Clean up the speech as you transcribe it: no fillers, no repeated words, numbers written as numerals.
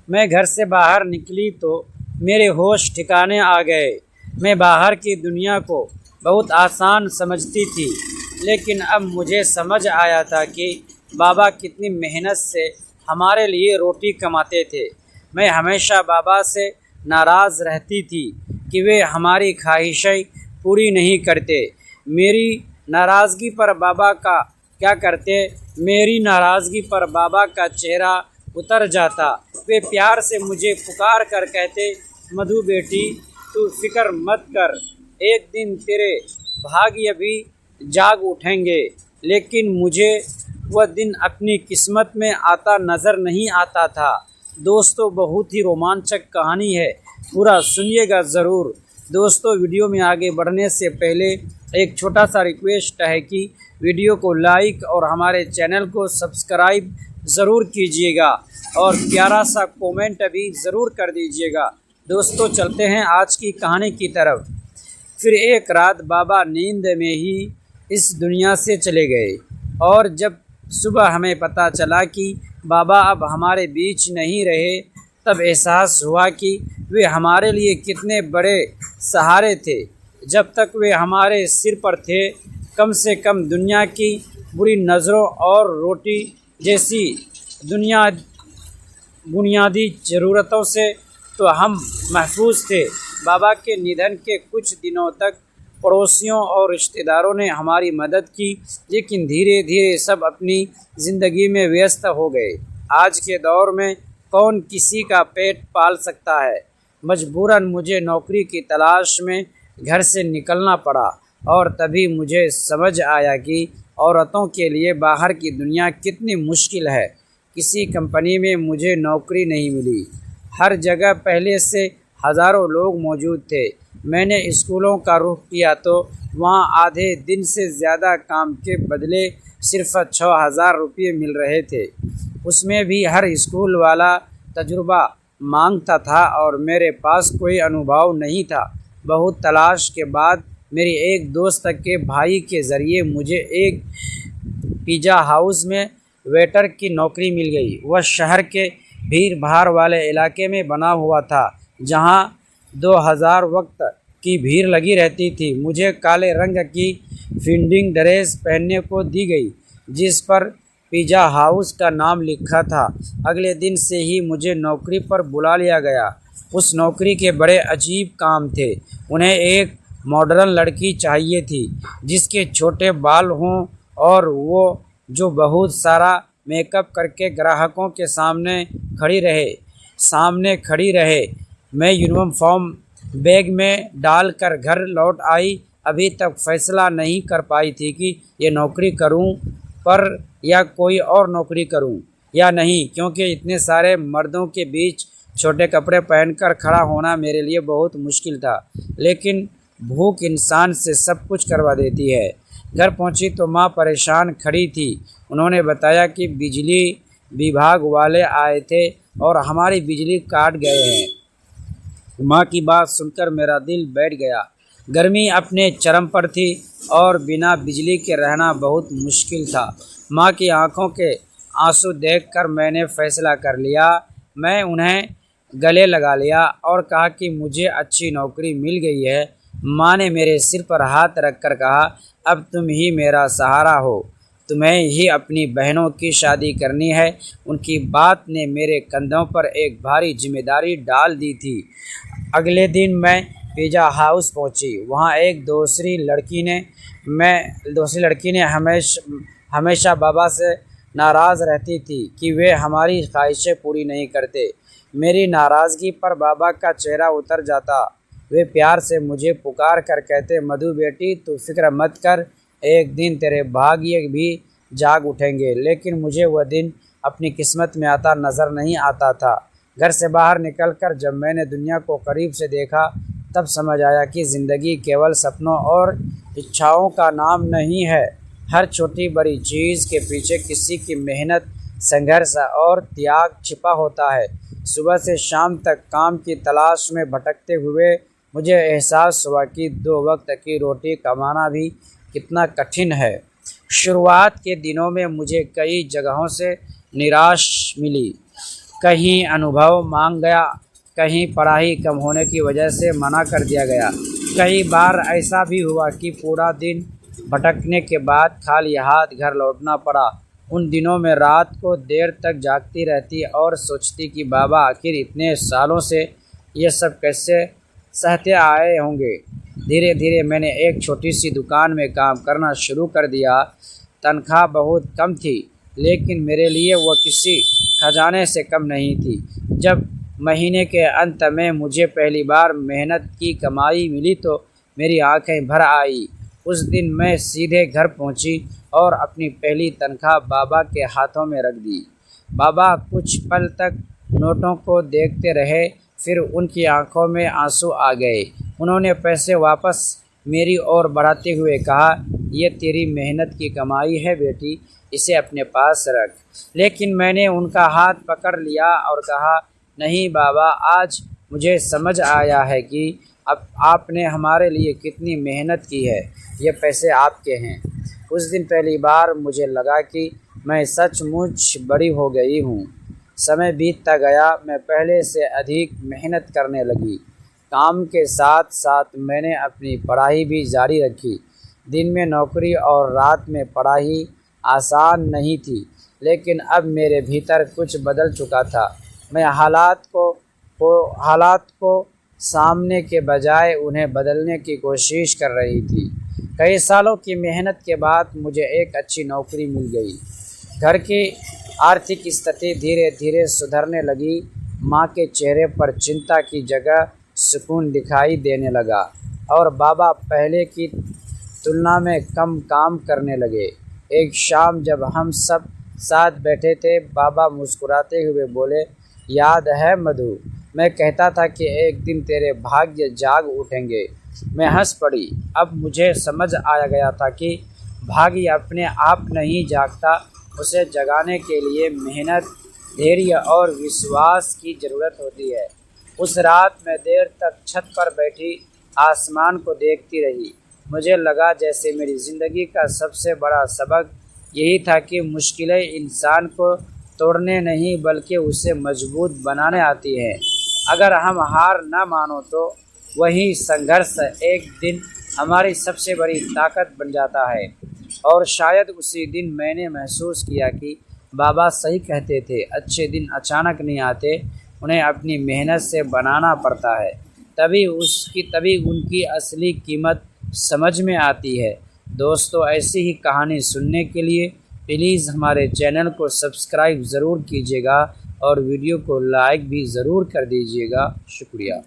मैं घर से बाहर निकली तो मेरे होश ठिकाने आ गए। मैं बाहर की दुनिया को बहुत आसान समझती थी, लेकिन अब मुझे समझ आया था कि बाबा कितनी मेहनत से हमारे लिए रोटी कमाते थे। मैं हमेशा बाबा से नाराज़ रहती थी कि वे हमारी ख्वाहिशें पूरी नहीं करते। मेरी नाराज़गी पर बाबा का क्या करते? मेरी नाराज़गी पर बाबा का चेहरा उतर जाता। वे प्यार से मुझे पुकार कर कहते, मधु बेटी, तू फिक्र मत कर, एक दिन तेरे भाग्य भी जाग उठेंगे। लेकिन मुझे वह दिन अपनी किस्मत में आता नज़र नहीं आता था। दोस्तों, बहुत ही रोमांचक कहानी है, पूरा सुनिएगा ज़रूर। दोस्तों, वीडियो में आगे बढ़ने से पहले एक छोटा सा रिक्वेस्ट है कि वीडियो को लाइक और हमारे चैनल को सब्सक्राइब ज़रूर कीजिएगा और प्यारा सा कमेंट भी ज़रूर कर दीजिएगा। दोस्तों, चलते हैं आज की कहानी की तरफ। फिर एक रात बाबा नींद में ही इस दुनिया से चले गए और जब सुबह हमें पता चला कि बाबा अब हमारे बीच नहीं रहे, तब एहसास हुआ कि वे हमारे लिए कितने बड़े सहारे थे। जब तक वे हमारे सिर पर थे, कम से कम दुनिया की बुरी नज़रों और रोटी जैसी बुनियादी ज़रूरतों से तो हम महफूज थे। बाबा के निधन के कुछ दिनों तक पड़ोसियों और रिश्तेदारों ने हमारी मदद की, लेकिन धीरे धीरे सब अपनी ज़िंदगी में व्यस्त हो गए। आज के दौर में कौन किसी का पेट पाल सकता है? मजबूरन मुझे नौकरी की तलाश में घर से निकलना पड़ा और तभी मुझे समझ आया कि औरतों के लिए बाहर की दुनिया कितनी मुश्किल है। किसी कंपनी में मुझे नौकरी नहीं मिली। हर जगह पहले से हज़ारों लोग मौजूद थे। मैंने स्कूलों का रुख किया तो वहाँ आधे दिन से ज़्यादा काम के बदले सिर्फ 6,000 रुपये मिल रहे थे। उसमें भी हर स्कूल वाला तजुर्बा मांगता था और मेरे पास कोई अनुभव नहीं था। बहुत तलाश के बाद मेरी एक दोस्त के भाई के ज़रिए मुझे एक पिज़्ज़ा हाउस में वेटर की नौकरी मिल गई। वह शहर के भीड़ भाड़ वाले इलाके में बना हुआ था, जहां 2000 वक्त की भीड़ लगी रहती थी। मुझे काले रंग की फिटिंग ड्रेस पहनने को दी गई, जिस पर पिज़्ज़ा हाउस का नाम लिखा था। अगले दिन से ही मुझे नौकरी पर बुला लिया गया। उस नौकरी के बड़े अजीब काम थे। उन्हें एक मॉडर्न लड़की चाहिए थी, जिसके छोटे बाल हों और वो जो बहुत सारा मेकअप करके ग्राहकों के सामने खड़ी रहे। मैं यूनिफॉर्म बैग में डालकर घर लौट आई। अभी तक फैसला नहीं कर पाई थी कि ये नौकरी करूं पर या कोई और नौकरी करूं या नहीं, क्योंकि इतने सारे मर्दों के बीच छोटे कपड़े पहनकर खड़ा होना मेरे लिए बहुत मुश्किल था। लेकिन भूख इंसान से सब कुछ करवा देती है। घर पहुंची तो माँ परेशान खड़ी थी। उन्होंने बताया कि बिजली विभाग वाले आए थे और हमारी बिजली काट गए हैं। माँ की बात सुनकर मेरा दिल बैठ गया। गर्मी अपने चरम पर थी और बिना बिजली के रहना बहुत मुश्किल था। माँ की आंखों के आंसू देखकर मैंने फैसला कर लिया। मैं उन्हें गले लगा लिया और कहा कि मुझे अच्छी नौकरी मिल गई है। माँ ने मेरे सिर पर हाथ रखकर कहा, अब तुम ही मेरा सहारा हो, तुम्हें ही अपनी बहनों की शादी करनी है। उनकी बात ने मेरे कंधों पर एक भारी जिम्मेदारी डाल दी थी। अगले दिन मैं पिज़्ज़ा हाउस पहुंची। वहां एक दूसरी लड़की ने हमेशा बाबा से नाराज़ रहती थी कि वे हमारी ख्वाहिशें पूरी नहीं करते। मेरी नाराज़गी पर बाबा का चेहरा उतर जाता। वे प्यार से मुझे पुकार कर कहते, मधु बेटी, तू फिक्र मत कर, एक दिन तेरे भाग्य भी जाग उठेंगे। लेकिन मुझे वह दिन अपनी किस्मत में आता नज़र नहीं आता था। घर से बाहर निकलकर जब मैंने दुनिया को करीब से देखा, तब समझ आया कि ज़िंदगी केवल सपनों और इच्छाओं का नाम नहीं है। हर छोटी बड़ी चीज़ के पीछे किसी की मेहनत, संघर्ष और त्याग छिपा होता है। सुबह से शाम तक काम की तलाश में भटकते हुए मुझे एहसास हुआ कि 2 वक्त की रोटी कमाना भी कितना कठिन है। शुरुआत के दिनों में मुझे कई जगहों से निराश मिली। कहीं अनुभव मांग गया, कहीं पढ़ाई कम होने की वजह से मना कर दिया गया। कई बार ऐसा भी हुआ कि पूरा दिन भटकने के बाद खाली हाथ घर लौटना पड़ा। उन दिनों में रात को देर तक जागती रहती और सोचती कि बाबा आखिर इतने सालों से ये सब कैसे सहते आए होंगे। धीरे धीरे मैंने एक छोटी सी दुकान में काम करना शुरू कर दिया। तनख्वाह बहुत कम थी, लेकिन मेरे लिए वो किसी खजाने से कम नहीं थी। जब महीने के अंत में मुझे पहली बार मेहनत की कमाई मिली तो मेरी आंखें भर आई। उस दिन मैं सीधे घर पहुंची और अपनी पहली तनख्वाह बाबा के हाथों में रख दी। बाबा कुछ पल तक नोटों को देखते रहे, फिर उनकी आंखों में आंसू आ गए। उन्होंने पैसे वापस मेरी ओर बढ़ाते हुए कहा, ये तेरी मेहनत की कमाई है बेटी, इसे अपने पास रख। लेकिन मैंने उनका हाथ पकड़ लिया और कहा, नहीं बाबा, आज मुझे समझ आया है कि अब आपने हमारे लिए कितनी मेहनत की है। ये पैसे आपके हैं। उस दिन पहली बार मुझे लगा कि मैं सचमुच बड़ी हो गई हूँ। समय बीतता गया, मैं पहले से अधिक मेहनत करने लगी। काम के साथ साथ मैंने अपनी पढ़ाई भी जारी रखी। दिन में नौकरी और रात में पढ़ाई आसान नहीं थी, लेकिन अब मेरे भीतर कुछ बदल चुका था। मैं हालात को सामने के बजाय उन्हें बदलने की कोशिश कर रही थी। कई सालों की मेहनत के बाद मुझे एक अच्छी नौकरी मिल गई। घर की आर्थिक स्थिति धीरे धीरे सुधरने लगी। माँ के चेहरे पर चिंता की जगह सुकून दिखाई देने लगा और बाबा पहले की तुलना में कम काम करने लगे। एक शाम जब हम सब साथ बैठे थे, बाबा मुस्कुराते हुए बोले, याद है मधु, मैं कहता था कि एक दिन तेरे भाग्य जाग उठेंगे। मैं हंस पड़ी। अब मुझे समझ आया गया था कि भाग्य अपने आप नहीं जागता, उसे जगाने के लिए मेहनत, धैर्य और विश्वास की ज़रूरत होती है। उस रात मैं देर तक छत पर बैठी आसमान को देखती रही। मुझे लगा जैसे मेरी ज़िंदगी का सबसे बड़ा सबक यही था कि मुश्किलें इंसान को तोड़ने नहीं बल्कि उसे मजबूत बनाने आती हैं। अगर हम हार न मानो तो वही संघर्ष एक दिन हमारी सबसे बड़ी ताकत बन जाता है। और शायद उसी दिन मैंने महसूस किया कि बाबा सही कहते थे, अच्छे दिन अचानक नहीं आते, उन्हें अपनी मेहनत से बनाना पड़ता है। तभी उनकी असली कीमत समझ में आती है। दोस्तों, ऐसी ही कहानी सुनने के लिए प्लीज़ हमारे चैनल को सब्सक्राइब ज़रूर कीजिएगा और वीडियो को लाइक भी ज़रूर कर दीजिएगा। शुक्रिया।